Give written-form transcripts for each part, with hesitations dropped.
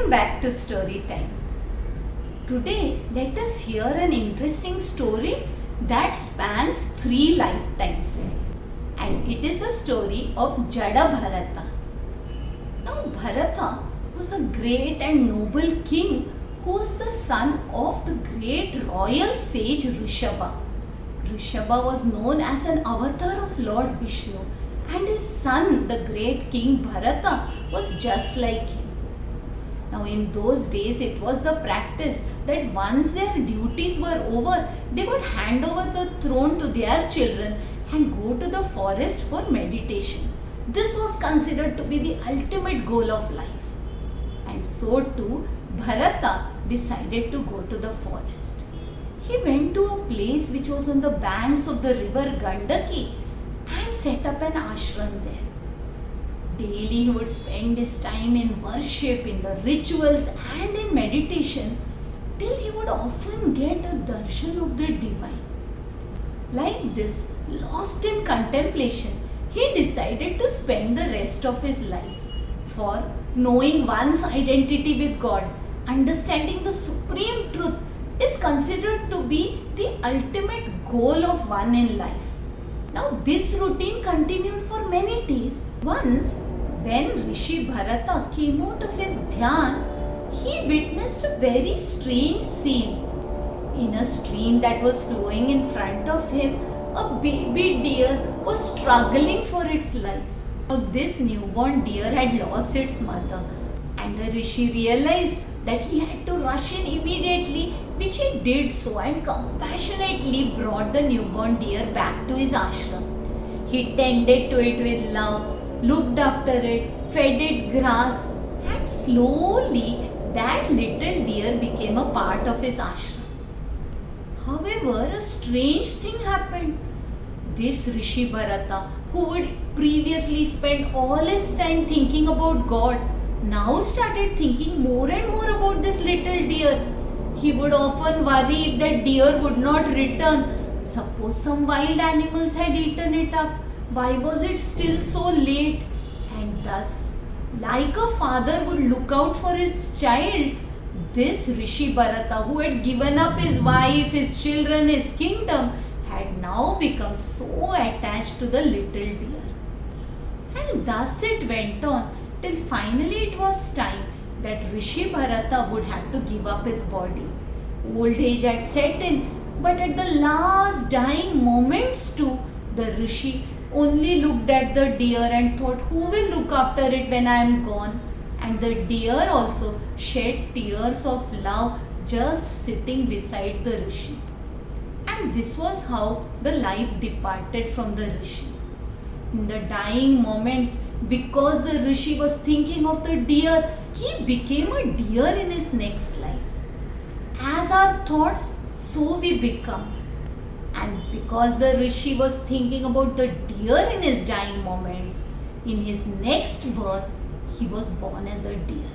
Welcome back to Story Time. Today, let us hear an interesting story that spans 3 lifetimes. And it is a story of Jada Bharata. Now, Bharata was a great and noble king who was the son of the great royal sage Rishabha. Rishabha was known as an avatar of Lord Vishnu, and his son, the great king Bharata, was just like him. Now, in those days, it was the practice that once their duties were over, they would hand over the throne to their children and go to the forest for meditation. This was considered to be the ultimate goal of life. And so too, Bharata decided to go to the forest. He went to a place which was on the banks of the river Gandaki and set up an ashram there. Daily he would spend his time in worship, in the rituals and in meditation till he would often get a darshan of the divine. Like this, lost in contemplation, he decided to spend the rest of his life for knowing one's identity with God. Understanding the supreme truth is considered to be the ultimate goal of one in life. Now this routine continued for many days. Once, when Rishi Bharata came out of his dhyan, he witnessed a very strange scene. In a stream that was flowing in front of him, a baby deer was struggling for its life. Now, this newborn deer had lost its mother, and the Rishi realized that he had to rush in immediately, which he did so and compassionately brought the newborn deer back to his ashram. He tended to it with love, looked after it, fed it grass, and slowly that little deer became a part of his ashram. However, a strange thing happened. This Rishi Bharata, who would previously spend all his time thinking about God, now started thinking more and more about this little deer. He would often worry if that deer would not return. Suppose some wild animals had eaten it up. Why was it still so late? And thus, like a father would look out for his child, this Rishi Bharata, who had given up his wife, his children, his kingdom, had now become so attached to the little deer. And thus it went on till finally it was time that Rishi Bharata would have to give up his body. Old age had set in, but at the last dying moments too, the Rishi only looked at the deer and thought, who will look after it when I am gone? And the deer also shed tears of love just sitting beside the Rishi. And this was how the life departed from the Rishi. In the dying moments, because the Rishi was thinking of the deer, he became a deer in his next life. As our thoughts, so we become. And because the Rishi was thinking about the deer in his dying moments, in his next birth, he was born as a deer.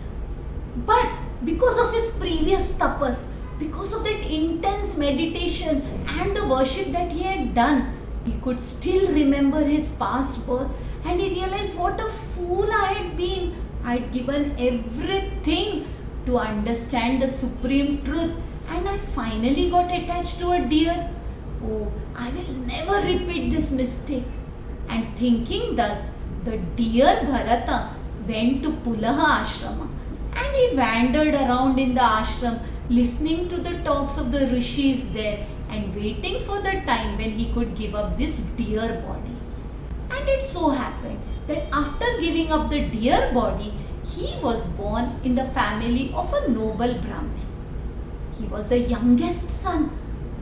But because of his previous tapas, because of that intense meditation and the worship that he had done, he could still remember his past birth, and he realized what a fool I had been. I had given everything to understand the supreme truth, and I finally got attached to a deer. Oh, I will never repeat this mistake. And thinking thus, the deer Bharata went to Pulaha Ashrama, and he wandered around in the ashram, listening to the talks of the rishis there and waiting for the time when he could give up this deer body. And it so happened that after giving up the deer body, he was born in the family of a noble Brahmin. He was the youngest son,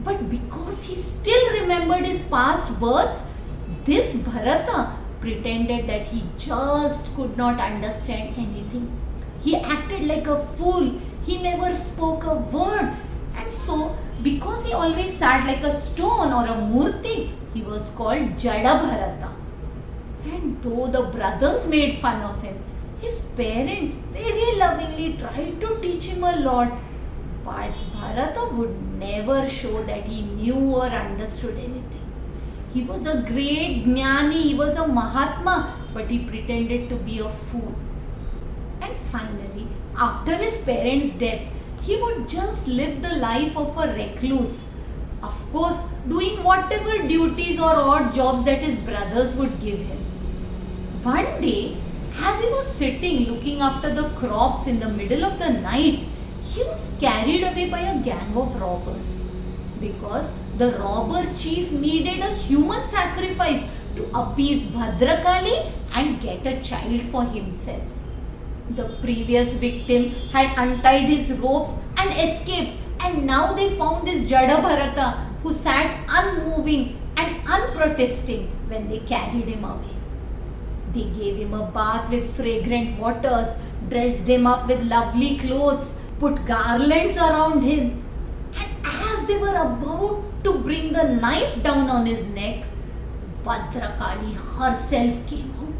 but because he still remembered his past births, this Bharata pretended that he just could not understand anything. He acted like a fool. He never spoke a word. And so, because he always sat like a stone or a murti, he was called Jada Bharata. And though the brothers made fun of him, his parents very lovingly tried to teach him a lot. But Bharata would never show that he knew or understood anything. He was a great Jnani, he was a Mahatma, but he pretended to be a fool. And finally, after his parents' death, he would just live the life of a recluse. Of course, doing whatever duties or odd jobs that his brothers would give him. One day, as he was sitting looking after the crops in the middle of the night, he was carried away by a gang of robbers. Because the robber chief needed a human sacrifice to appease Bhadrakali and get a child for himself. The previous victim had untied his ropes and escaped, and now they found this Jada Bharata who sat unmoving and unprotesting when they carried him away. They gave him a bath with fragrant waters, dressed him up with lovely clothes, put garlands around him, and as they were about to bring the knife down on his neck, Bhadrakali herself came out.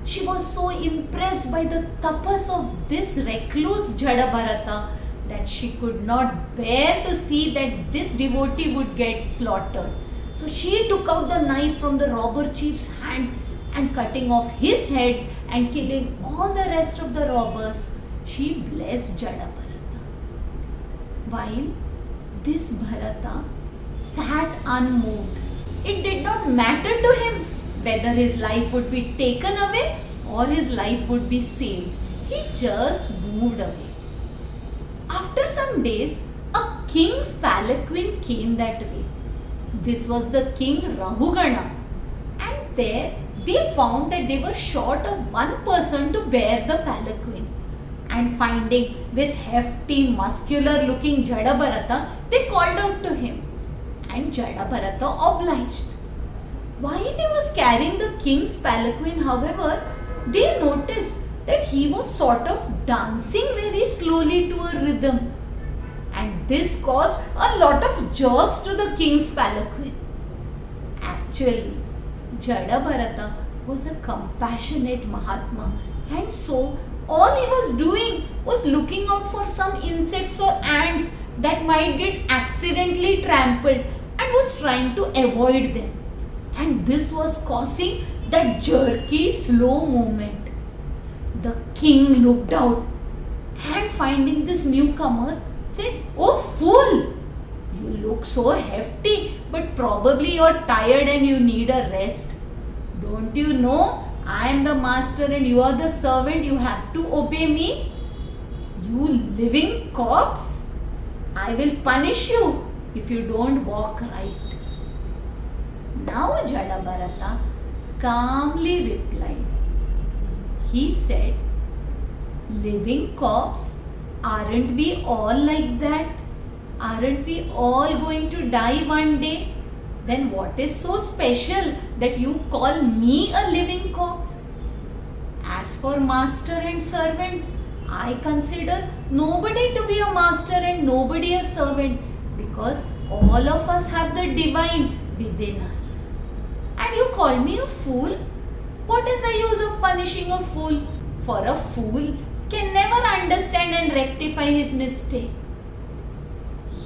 She was so impressed by the tapas of this recluse Jada Bharata that she could not bear to see that this devotee would get slaughtered. So she took out the knife from the robber chief's hand and cutting off his heads and killing all the rest of the robbers, she blessed Jada Bharata. While this Bharata sat unmoved, it did not matter to him whether his life would be taken away or his life would be saved. He just moved away. After some days, a king's palanquin came that way. This was the king Rahugana, and there they found that they were short of one person to bear the palanquin. And finding this hefty, muscular looking Jada Bharata, they called out to him. And Jada Bharata obliged. While he was carrying the king's palanquin, however, they noticed that he was sort of dancing very slowly to a rhythm. And this caused a lot of jerks to the king's palanquin. Actually, Jada Bharata was a compassionate Mahatma, and so all he was doing was looking out for some insects or ants that might get accidentally trampled and was trying to avoid them. And this was causing that jerky, slow movement. The king looked out and finding this newcomer said, "Oh fool! You look so hefty, but probably you're tired and you need a rest. Don't you know I am the master and you are the servant? You have to obey me. You living corpse! I will punish you if you don't walk right." Now Jada Bharata calmly replied. He said, "Living corpse, aren't we all like that? Aren't we all going to die one day? Then what is so special that you call me a living corpse? As for master and servant, I consider nobody to be a master and nobody a servant, because all of us have the divine within us. And you call me a fool? What is the use of punishing a fool? For a fool can never understand and rectify his mistake."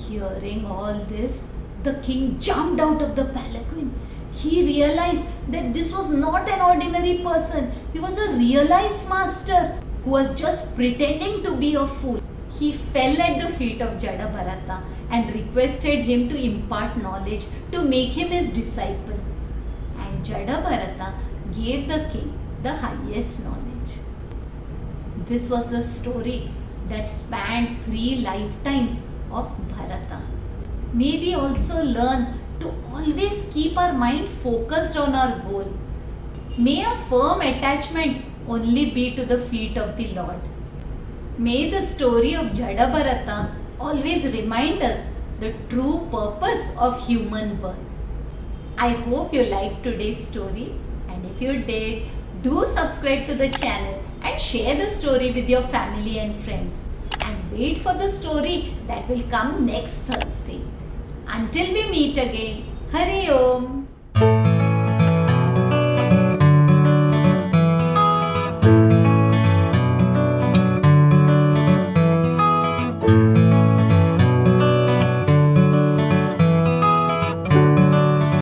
Hearing all this, the king jumped out of the palanquin. He realized that this was not an ordinary person. He was a realized master who was just pretending to be a fool. He fell at the feet of Jada Bharata and requested him to impart knowledge to make him his disciple. And Jada Bharata gave the king the highest knowledge. This was a story that spanned 3 lifetimes of Bharata. May we also learn to always keep our mind focused on our goal. May a firm attachment only be to the feet of the Lord. May the story of Jada Bharata always remind us the true purpose of human birth. I hope you liked today's story, and if you did, do subscribe to the channel and share the story with your family and friends. And wait for the story that will come next Thursday. Until we meet again, Hari Om.